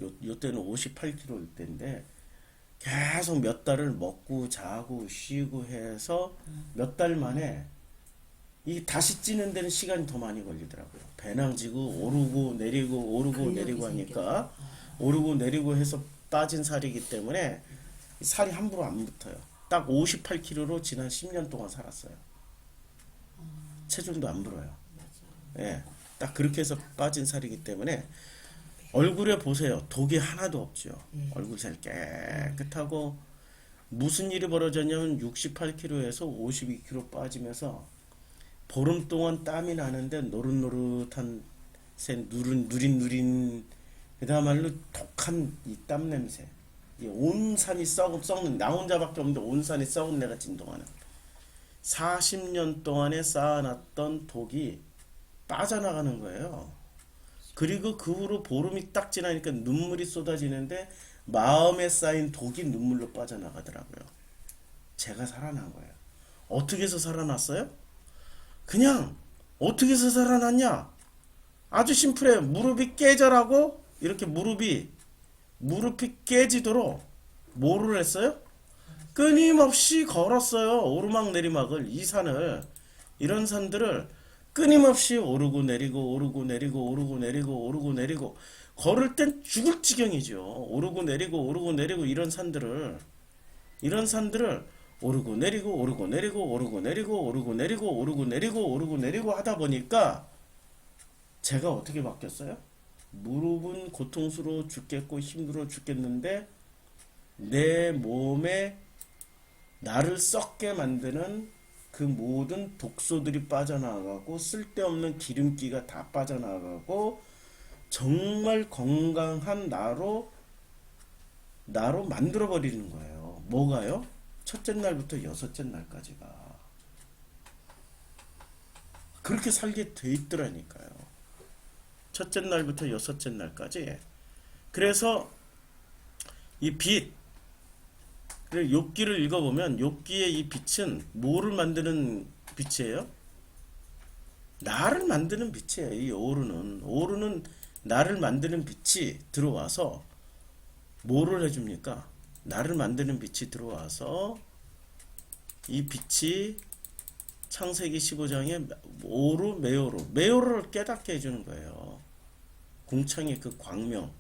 요 때는 58kg일 때인데 계속 몇 달을 먹고 자고 쉬고 해서 몇 달 만에 이 다시 찌는 데는 시간이 더 많이 걸리더라고요. 배낭 지고 오르고 내리고 하니까 오르고 내리고 해서 빠진 살이기 때문에 살이 함부로 안 붙어요. 딱 58kg로 지난 10년 동안 살았어요. 체중도 안 불어요. 예. 딱 그렇게 해서 빠진 살이기 때문에 얼굴에 보세요. 독이 하나도 없죠. 얼굴살 깨끗하고 무슨 일이 벌어졌냐면 68kg에서 52kg 빠지면서 보름 동안 땀이 나는데 노릇노릇한 누린 그다음말로 독한 이 땀 냄새. 이 온 산이 썩는 나 혼자밖에 없는데 온 산이 썩은 내가 진동하는 40년 동안에 쌓아놨던 독이 빠져나가는 거예요. 그리고 그 후로 보름이 딱 지나니까 눈물이 쏟아지는데 마음에 쌓인 독이 눈물로 빠져나가더라고요. 제가 살아난 거예요. 어떻게 해서 살아났어요? 그냥 어떻게 해서 살아났냐? 아주 심플해요. 무릎이 깨져라고 이렇게 무릎이 깨지도록 뭐를 했어요? 끊임없이 걸었어요. 오르막 내리막을 이 산을 이런 산들을 끊임없이 오르고 내리고 오르고 내리고 오르고 내리고 오르고 내리고 걸을 땐 죽을 지경이죠. 오르고 내리고 이런 산들을 오르고 내리고 오르고 내리고 오르고 내리고 오르고 내리고 오르고 내리고 오르고 내리고 하다 보니까 제가 어떻게 바뀌었어요? 무릎은 고통스러워 죽겠고 힘들어 죽겠는데 내 몸에 나를 썩게 만드는 그 모든 독소들이 빠져나가고 쓸데없는 기름기가 다 빠져나가고 정말 건강한 나로 만들어 버리는 거예요. 뭐가요? 첫째 날부터 여섯째 날까지가 그렇게 살게 돼 있더라니까요. 첫째 날부터 여섯째 날까지. 그래서 이 빛, 욥기를 읽어보면 욥기의 이 빛은 뭐를 만드는 빛이에요? 나를 만드는 빛이에요. 이 오르는 나를 만드는 빛이 들어와서 뭐를 해줍니까? 나를 만드는 빛이 들어와서 이 빛이 창세기 15장에 메오로를 깨닫게 해주는 거예요. 공창의 그 광명.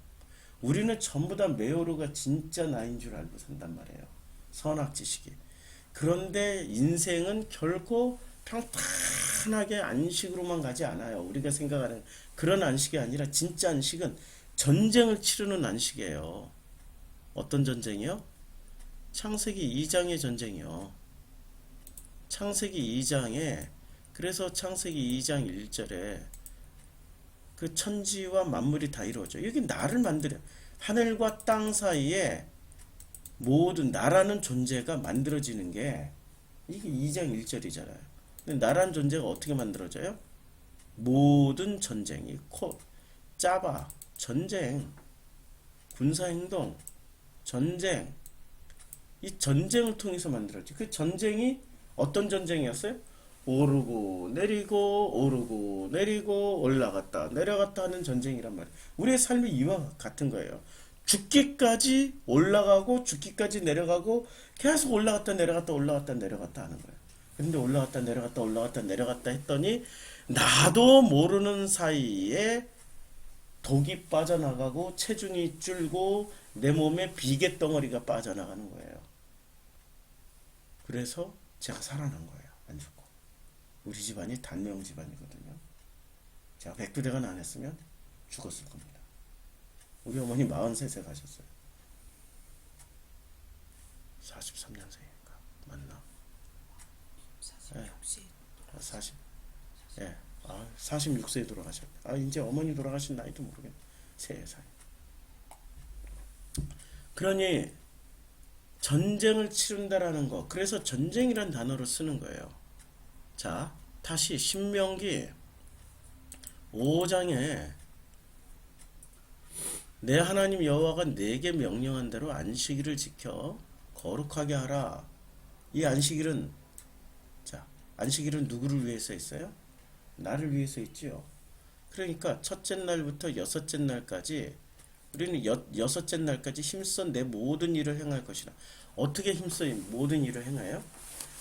우리는 전부 다 메오로가 진짜 나인 줄 알고 산단 말이에요. 선악지식이. 그런데 인생은 결코 평탄하게 안식으로만 가지 않아요. 우리가 생각하는 그런 안식이 아니라 진짜 안식은 전쟁을 치르는 안식이에요. 어떤 전쟁이요? 창세기 2장의 전쟁이요. 창세기 2장에 그래서 창세기 2장 1절에 그 천지와 만물이 다 이루어져. 여기 나를 만들어. 하늘과 땅 사이에 모든 나라는 존재가 만들어지는 게 이게 2장 1절이잖아요. 근데 나라는 존재가 어떻게 만들어져요? 모든 전쟁이 짜바 전쟁, 군사행동, 전쟁 이 전쟁을 통해서 만들어져. 그 전쟁이 어떤 전쟁이었어요? 오르고 내리고 올라갔다 내려갔다 하는 전쟁이란 말이에요. 우리의 삶이 이와 같은 거예요. 죽기까지 올라가고 죽기까지 내려가고 계속 올라갔다 내려갔다 올라갔다 내려갔다 하는 거예요. 근데 올라갔다 내려갔다 했더니 나도 모르는 사이에 독이 빠져나가고 체중이 줄고 내 몸에 비계 덩어리가 빠져나가는 거예요. 그래서 제가 살아난 거예요. 안 죽고. 우리 집안이 단명 집안이거든요. 제가 백두대간 안 했으면 죽었을 겁니다. 우리 어머니 43세 가셨어요. 43년생인가 맞나? 46세. 40. 예. 46세에 돌아가셨다. 이제 어머니 돌아가신 나이도 모르겠네. 세상에. 그러니 전쟁을 치른다라는 거. 그래서 전쟁이란 단어를 쓰는 거예요. 자, 다시 신명기 5장에 내 하나님 여호와가 내게 명령한 대로 안식일을 지켜 거룩하게 하라. 이 안식일은 안식일은 누구를 위해서 있어요? 나를 위해서 있지요. 그러니까 첫째 날부터 여섯째 날까지 우리는 여섯째 날까지 힘써 내 모든 일을 행할 것이라. 어떻게 힘써 모든 일을 행해요?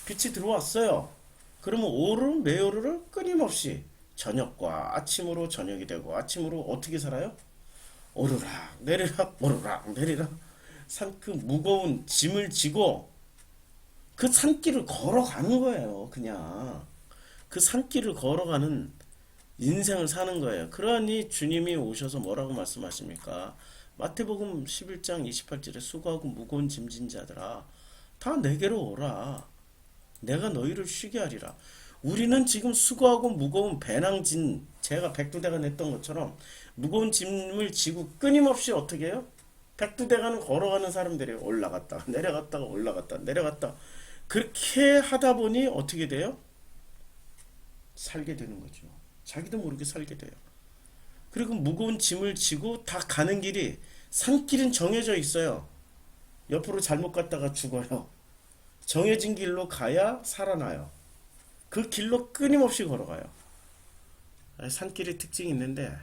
빛이 들어왔어요. 그러면 메오르를 끊임없이 저녁과 아침으로 저녁이 되고 아침으로 어떻게 살아요? 오르락 내리락 오르락 내리락 그 무거운 짐을 지고 그 산길을 걸어가는 거예요. 그냥 그 산길을 걸어가는 인생을 사는 거예요. 그러니 주님이 오셔서 뭐라고 말씀하십니까? 마태복음 11장 28절에 수고하고 무거운 짐진 자들아 다 내게로 오라. 내가 너희를 쉬게 하리라. 우리는 지금 수고하고 무거운 배낭진, 제가 백두대간 했던 것처럼 무거운 짐을 지고 끊임없이 어떻게 해요? 백두대간을 걸어가는 사람들이 올라갔다가 내려갔다가 올라갔다가 내려갔다가 그렇게 하다 보니 어떻게 돼요? 살게 되는 거죠. 자기도 모르게 살게 돼요. 그리고 무거운 짐을 지고 다 가는 길이 산길은 정해져 있어요. 옆으로 잘못 갔다가 죽어요. 정해진 길로 가야 살아나요. 그 길로 끊임없이 걸어가요. 산길의 특징이 있는데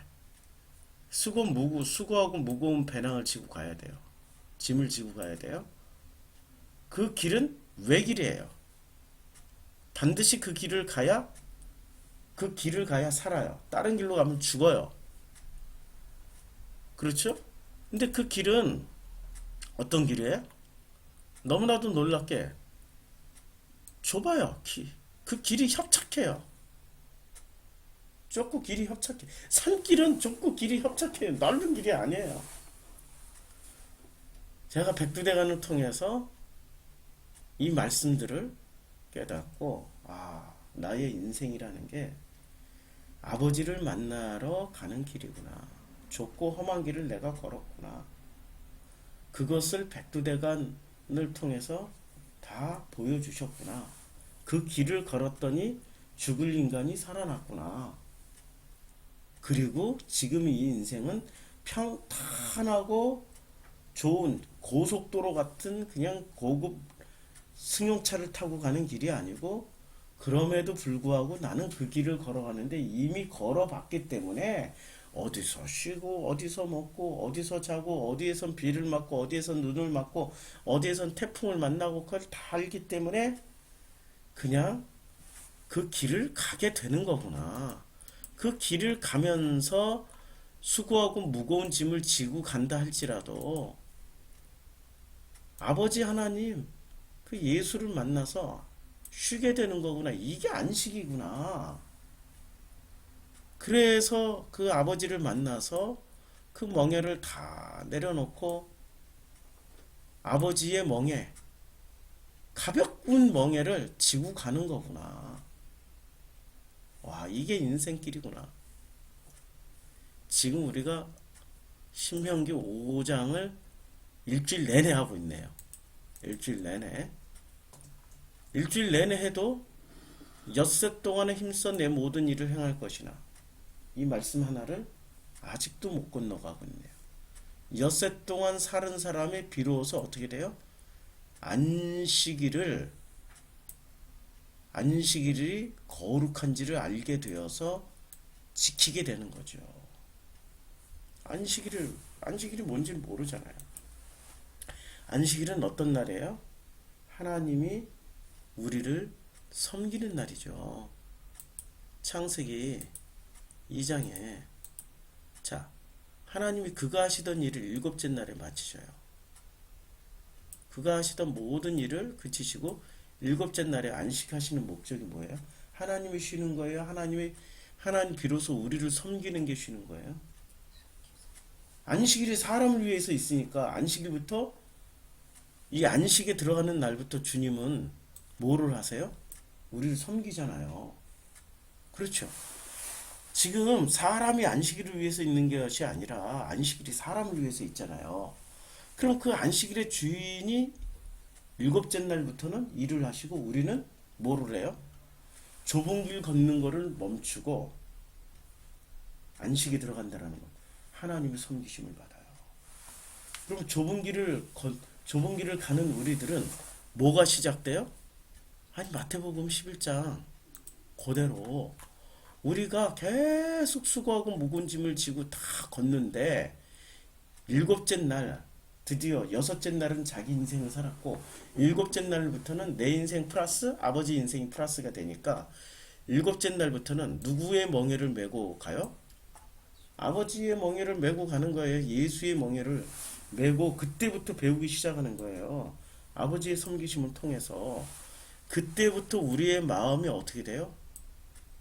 수고하고 무거운 배낭을 지고 가야 돼요. 짐을 지고 가야 돼요. 그 길은 외길이에요. 반드시 그 길을 가야 살아요. 다른 길로 가면 죽어요. 그렇죠? 근데 그 길은 어떤 길이에요? 너무나도 놀랍게 좁아요. 그 길이 협착해요. 좁고 길이 협착해. 산길은 좁고 길이 협착해요. 넓은 길이 아니에요. 제가 백두대간을 통해서 이 말씀들을 깨닫고 나의 인생이라는 게 아버지를 만나러 가는 길이구나. 좁고 험한 길을 내가 걸었구나. 그것을 백두대간을 통해서 다 보여주셨구나. 그 길을 걸었더니 죽을 인간이 살아났구나. 그리고 지금 이 인생은 평탄하고 좋은 고속도로 같은 그냥 고급 승용차를 타고 가는 길이 아니고 그럼에도 불구하고 나는 그 길을 걸어가는데 이미 걸어봤기 때문에 어디서 쉬고 어디서 먹고 어디서 자고 어디에선 비를 맞고 어디에선 눈을 맞고 어디에선 태풍을 만나고 그걸 다 알기 때문에 그냥 그 길을 가게 되는 거구나. 그 길을 가면서 수고하고 무거운 짐을 지고 간다 할지라도 아버지 하나님 그 예수를 만나서 쉬게 되는 거구나. 이게 안식이구나. 그래서 그 아버지를 만나서 그 멍에를 다 내려놓고 아버지의 멍에 가볍운 멍에를 지고 가는 거구나. 와, 이게 인생길이구나. 지금 우리가 신명기 5장을 일주일 내내 하고 있네요. 일주일 내내. 일주일 내내 해도 엿새 동안에 힘써 내 모든 일을 행할 것이나 이 말씀 하나를 아직도 못 건너가고 있네요. 엿새 동안 사는 사람이 비로소 어떻게 돼요? 안식일이 거룩한지를 알게 되어서 지키게 되는 거죠. 안식일이 뭔지 모르잖아요. 안식일은 어떤 날이에요? 하나님이 우리를 섬기는 날이죠. 창세기 2장에 자, 하나님이 그가 하시던 일을 일곱째 날에 마치셔요. 그가 하시던 모든 일을 그치시고 일곱째 날에 안식하시는 목적이 뭐예요? 하나님이 쉬는 거예요? 하나님 비로소 우리를 섬기는 게 쉬는 거예요? 안식일이 사람을 위해서 있으니까 안식일부터 이 안식에 들어가는 날부터 주님은 뭐를 하세요? 우리를 섬기잖아요. 그렇죠. 지금 사람이 안식일을 위해서 있는 것이 아니라 안식일이 사람을 위해서 있잖아요. 그럼 그 안식일의 주인이 일곱째 날부터는 일을 하시고 우리는 뭐를 해요? 좁은 길 걷는 거를 멈추고 안식에 들어간다라는 것. 하나님의 섬기심을 받아요. 그럼 좁은 길을 가는 우리들은 뭐가 시작돼요? 아니 마태복음 11장 그대로 우리가 계속 수고하고 무거운 짐을 지고 다 걷는데 일곱째 날 드디어 여섯째 날은 자기 인생을 살았고 일곱째 날부터는 내 인생 플러스 아버지 인생이 플러스가 되니까 일곱째 날부터는 누구의 멍에를 메고 가요? 아버지의 멍에를 메고 가는 거예요. 예수의 멍에를 메고 그때부터 배우기 시작하는 거예요. 아버지의 섬기심을 통해서 그때부터 우리의 마음이 어떻게 돼요?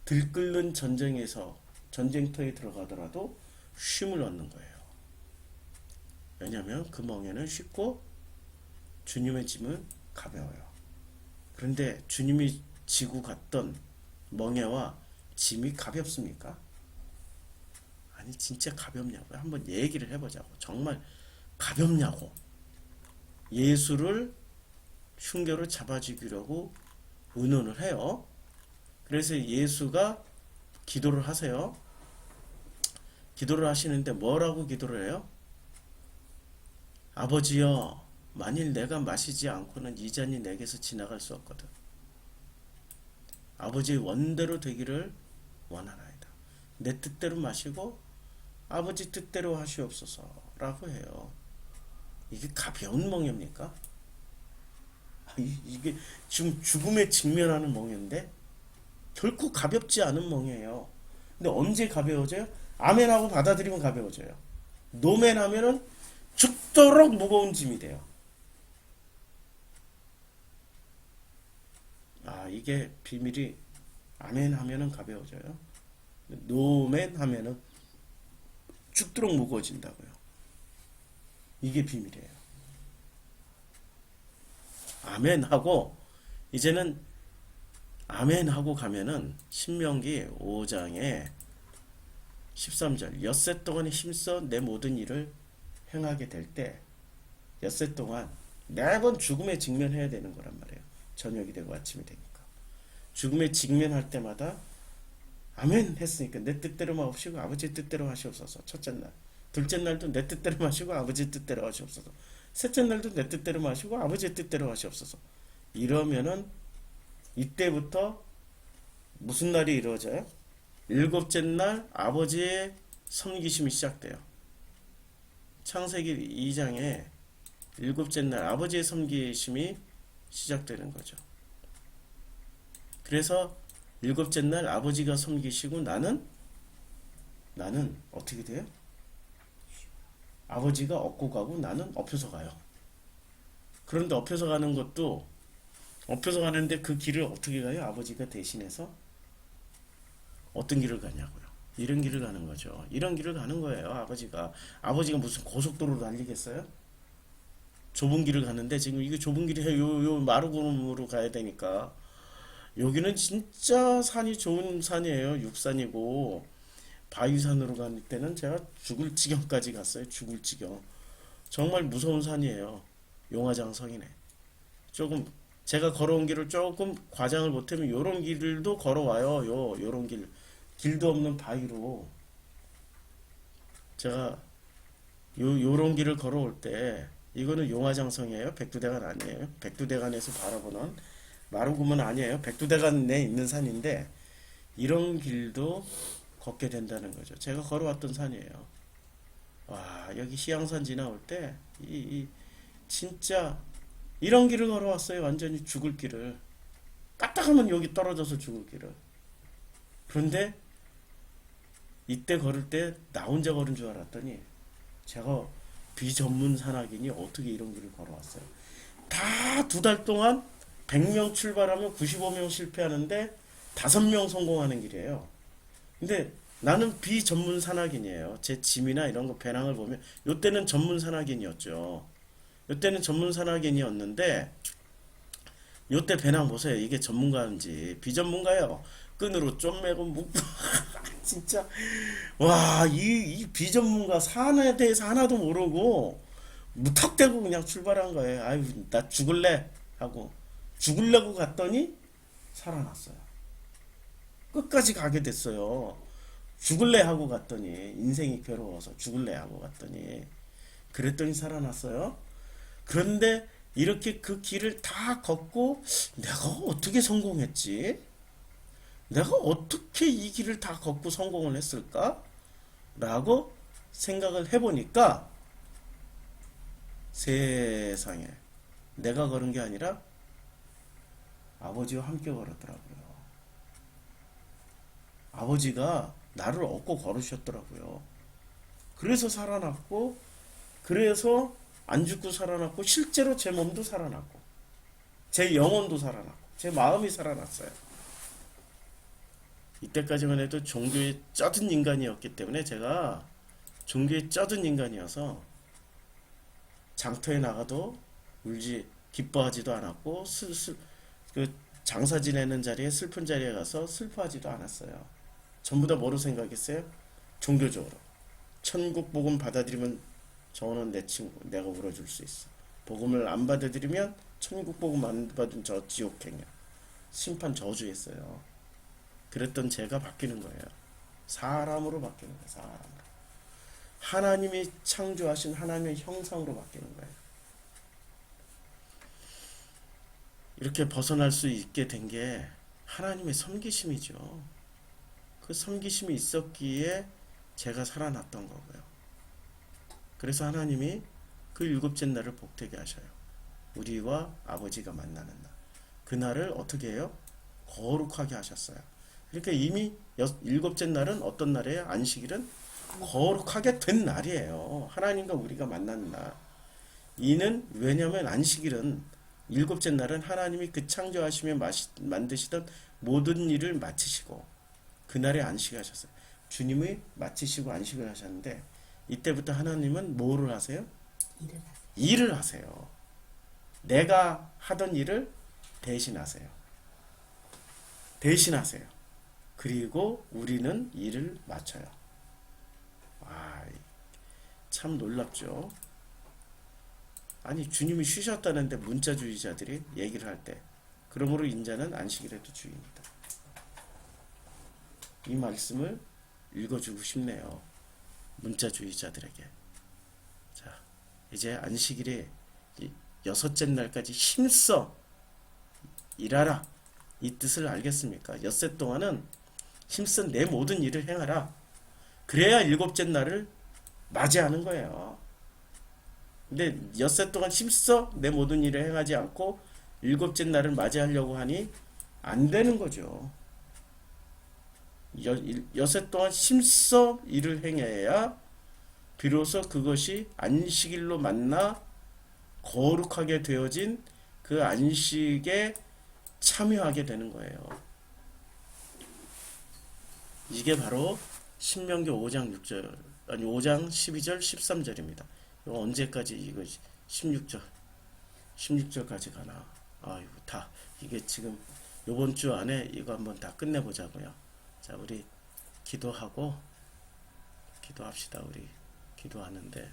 들끓는 전쟁에서 전쟁터에 들어가더라도 쉼을 얻는 거예요. 왜냐하면 그 멍에는 쉽고 주님의 짐은 가벼워요. 그런데 주님이 지고 갔던 멍에와 짐이 가볍습니까? 아니 진짜 가볍냐고요. 한번 얘기를 해보자고. 정말 가볍냐고. 예수를 흉겨로 잡아주기려고 의논을 해요. 그래서 예수가 기도를 하세요. 기도를 하시는데 뭐라고 기도를 해요? 아버지여, 만일 내가 마시지 않고는 이 잔이 내게서 지나갈 수 없거든. 아버지의 원대로 되기를 원하나이다. 내 뜻대로 마시고 아버지 뜻대로 하시옵소서라고 해요. 이게 가벼운 멍입니까? 이게 지금 죽음에 직면하는 멍인데 결코 가볍지 않은 멍이에요. 근데 언제 가벼워져요? 아멘하고 받아들이면 가벼워져요. 노멘하면은 죽도록 무거운 짐이 돼요. 이게 비밀이 아멘하면은 가벼워져요. 노멘하면은 죽도록 무거워진다고요. 이게 비밀이에요. 아멘하고 이제는 아멘하고 가면은 신명기 5장에 13절 엿새 동안 힘써 내 모든 일을 행하게 될 때 엿새 동안 매번 죽음에 직면해야 되는 거란 말이에요. 저녁이 되고 아침이 되니까 죽음에 직면할 때마다 아멘 했으니까 내 뜻대로 마옵시고 아버지 뜻대로 하시옵소서. 첫째 날 둘째 날도 내 뜻대로 마시고 아버지 뜻대로 하시옵소서. 셋째 날도 내 뜻대로 마시고 아버지 뜻대로 하시옵소서. 이러면은 이때부터 무슨 날이 이루어져요? 일곱째 날 아버지의 섬기심이 시작돼요. 창세기 2장에 일곱째 날 아버지의 섬기심이 시작되는 거죠. 그래서 일곱째 날 아버지가 섬기시고 나는 어떻게 돼요? 아버지가 업고 가고 나는 엎혀서 가요. 그런데 엎혀서 가는 것도 엎혀서 가는데 그 길을 어떻게 가요? 아버지가 대신해서 어떤 길을 가냐고요. 이런 길을 가는 거죠. 이런 길을 가는 거예요. 아버지가 무슨 고속도로로 달리겠어요? 좁은 길을 가는데 지금 이게 좁은 길이 요 마루구름으로 가야 되니까 여기는 진짜 산이 좋은 산이에요. 육산이고 바위산으로 갈 때는 제가 죽을 지경까지 갔어요. 죽을 지경. 정말 무서운 산이에요. 용화장성이네. 조금 제가 걸어온 길을 조금 과장을 못하면 요런 길도 걸어와요. 요런 길도 없는 바위로 제가 요런 길을 걸어올 때 이거는 용화장성이에요. 백두대간 아니에요. 백두대간에서 바라보는 마루구문 아니에요. 백두대간 내에 있는 산인데 이런 길도 걷게 된다는 거죠. 제가 걸어왔던 산이에요. 와, 여기 희양산 지나올 때 진짜 이런 길을 걸어왔어요. 완전히 죽을 길을. 까딱하면 여기 떨어져서 죽을 길을. 그런데 이때 걸을 때 나 혼자 걸은 줄 알았더니 제가 비전문 산악인이 어떻게 이런 길을 걸어왔어요. 다 2달 동안 100명 출발하면 95명 실패하는데 5명 성공하는 길이에요. 근데 나는 비전문 산악인이에요. 제 짐이나 이런 거 배낭을 보면 요때는 전문 산악인이었죠. 요때는 전문 산악인이었는데 요때 배낭 보세요. 이게 전문가인지 비전문가예요. 끈으로 좀 매고 묶고 진짜 와, 이 비전문가 산에 대해서 하나도 모르고 무턱대고 그냥 출발한 거예요. 아유, 나 죽을래 하고 죽으려고 갔더니 살아났어요. 끝까지 가게 됐어요. 죽을래 하고 갔더니 인생이 괴로워서 죽을래 하고 갔더니 그랬더니 살아났어요. 그런데 이렇게 그 길을 다 걷고 내가 어떻게 성공했지? 내가 어떻게 이 길을 다 걷고 성공을 했을까? 라고 생각을 해보니까 세상에 내가 걸은 게 아니라 아버지와 함께 걸었더라고요. 아버지가 나를 업고 걸으셨더라고요. 그래서 살아났고, 그래서 안 죽고 살아났고, 실제로 제 몸도 살아났고, 제 영혼도 살아났고, 제 마음이 살아났어요. 이때까지만 해도 종교에 쩌든 인간이었기 때문에 제가 종교에 쩌든 인간이어서 장터에 나가도 울지 기뻐하지도 않았고 그 장사 지내는 자리에 슬픈 자리에 가서 슬퍼하지도 않았어요. 전부 다 뭐로 생각했어요? 종교적으로. 천국 복음 받아들이면 저는 내 친구, 내가 울어줄 수 있어. 복음을 안 받아들이면 천국 복음 안 받으면 저 지옥행이야. 심판 저주했어요. 그랬던 제가 바뀌는 거예요. 사람으로 바뀌는 거예요. 사람으로. 하나님이 창조하신 하나님의 형상으로 바뀌는 거예요. 이렇게 벗어날 수 있게 된 게 하나님의 섬기심이죠. 그 섬기심이 있었기에 제가 살아났던 거고요. 그래서 하나님이 그 일곱째 날을 복되게 하셔요. 우리와 아버지가 만나는 날. 그날을 어떻게 해요? 거룩하게 하셨어요. 그러니까 이미 일곱째 날은 어떤 날이에요? 안식일은 거룩하게 된 날이에요. 하나님과 우리가 만나는 날. 이는 왜냐하면 안식일은 일곱째 날은 하나님이 그 창조하시며 만드시던 모든 일을 마치시고 그날에 안식하셨어요. 주님이 마치시고 안식을 하셨는데 이때부터 하나님은 뭐를 하세요? 일을 하세요. 내가 하던 일을 대신하세요. 대신하세요. 그리고 우리는 일을 마쳐요. 참 놀랍죠. 아니 주님이 쉬셨다는데 문자주의자들이 얘기를 할 때 그러므로 인자는 안식일에도 주입니다. 이 말씀을 읽어주고 싶네요. 문자주의자들에게. 자, 이제 안식일에 여섯째 날까지 힘써 일하라. 이 뜻을 알겠습니까? 엿새 동안은 힘써 내 모든 일을 행하라. 그래야 일곱째 날을 맞이하는 거예요. 근데 엿새 동안 힘써 내 모든 일을 행하지 않고 일곱째 날을 맞이하려고 하니 안 되는 거죠. 엿새 동안 힘써 일을 행해야 비로소 그것이 안식일로 만나 거룩하게 되어진 그 안식에 참여하게 되는 거예요. 이게 바로 신명기 5장 6절 아니 5장 12절 13절입니다. 이거 언제까지 이거 16절까지 가나? 아이고 다 이게 지금 요번 주 안에 이거 한번 다 끝내보자고요. 자, 우리 기도합시다. 우리 기도하는데